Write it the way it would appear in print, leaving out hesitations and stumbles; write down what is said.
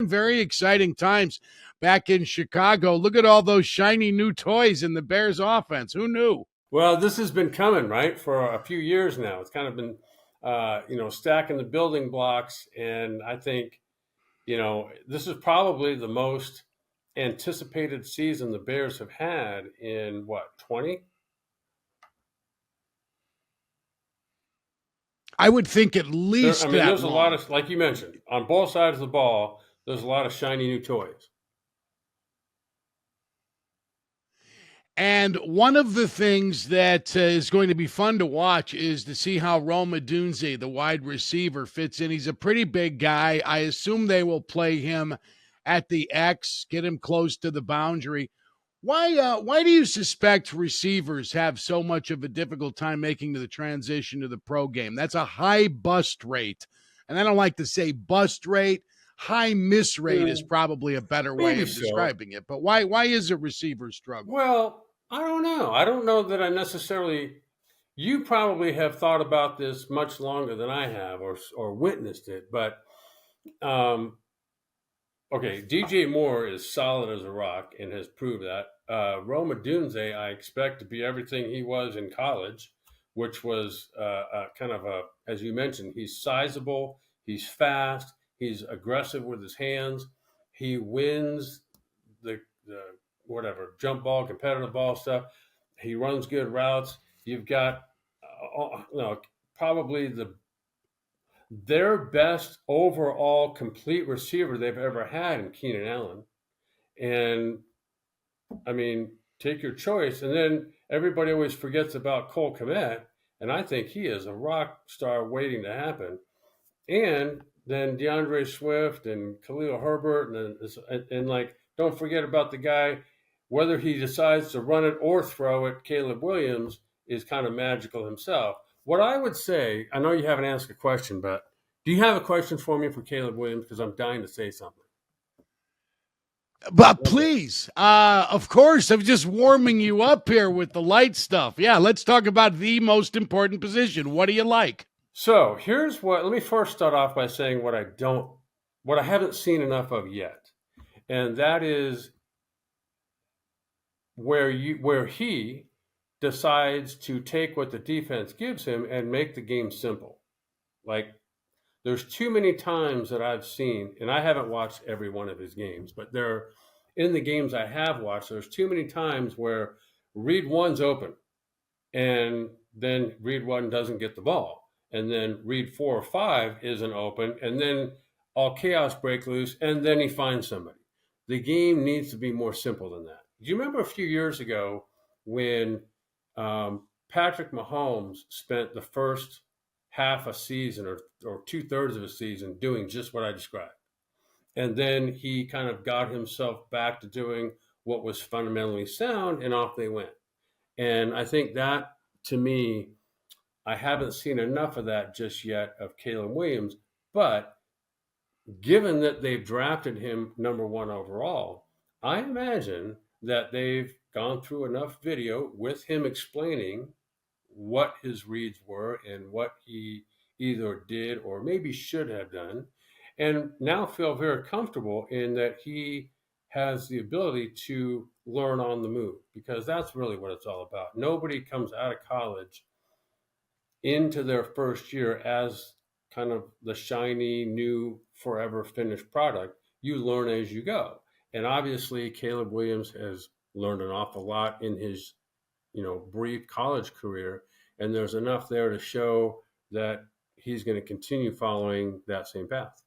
very exciting times back in Chicago. Look at all those shiny new toys in the Bears offense. Who knew? Well, this has been coming, right, for a few years now. It's kind of been, stacking the building blocks. And I think, this is probably the most anticipated season the Bears have had in what, 20? I would think at least that There's a lot long. of, like you mentioned, on both sides of the ball, there's a lot of shiny new toys. And one of the things that is going to be fun to watch is to see how Rome Odunze, the wide receiver, fits in. He's a pretty big guy. I assume they will play him at the X, get him close to the boundary. Why do you suspect receivers have so much of a difficult time making the transition to the pro game? That's a high bust rate. And I don't like to say bust rate. High miss rate is probably a better way Maybe of so. describing it. But why is a receiver struggle? Well, I don't know. I don't know that I necessarily. You probably have thought about this much longer than I have, or witnessed it. But um, okay, DJ Moore is solid as a rock and has proved that. Roma Dunze, I expect to be everything he was in college, which was kind of a, as you mentioned, he's sizable, he's fast, he's aggressive with his hands, he wins the whatever jump ball, competitive ball stuff. He runs good routes. You've got, probably their best overall complete receiver they've ever had in Keenan Allen. And I mean, take your choice. And then everybody always forgets about Cole Kmet, and I think he is a rock star waiting to happen. And then DeAndre Swift and Khalil Herbert, and like, don't forget about the guy. Whether he decides to run it or throw it, Caleb Williams is kind of magical himself. What I would say, I know you haven't asked a question, but do you have a question for me for Caleb Williams? Because I'm dying to say something. But Okay. please, of course, I'm just warming you up here with the light stuff. Yeah, let's talk about the most important position. What do you like? So here's what. Let me first start off by saying what I haven't seen enough of yet, and that is where he decides to take what the defense gives him and make the game simple. Like, there's too many times that I've seen, and I haven't watched every one of his games, but in the games I have watched, there's too many times where read one's open, and then read one doesn't get the ball, and then read 4 or 5 isn't open, and then all chaos break loose, and then he finds somebody. The game needs to be more simple than that. Do you remember a few years ago when Patrick Mahomes spent the first half a season, or 2/3 of a season, doing just what I described? And then he kind of got himself back to doing what was fundamentally sound, and off they went. And I think that, to me, I haven't seen enough of that just yet of Caleb Williams. But given that they've drafted him number 1 overall, I imagine that they've gone through enough video with him explaining what his reads were and what he either did or maybe should have done, and now feel very comfortable in that he has the ability to learn on the move, because that's really what it's all about. Nobody comes out of college into their first year as kind of the shiny, new, forever finished product. You learn as you go. And obviously, Caleb Williams has learned an awful lot in his, brief college career. And there's enough there to show that he's going to continue following that same path.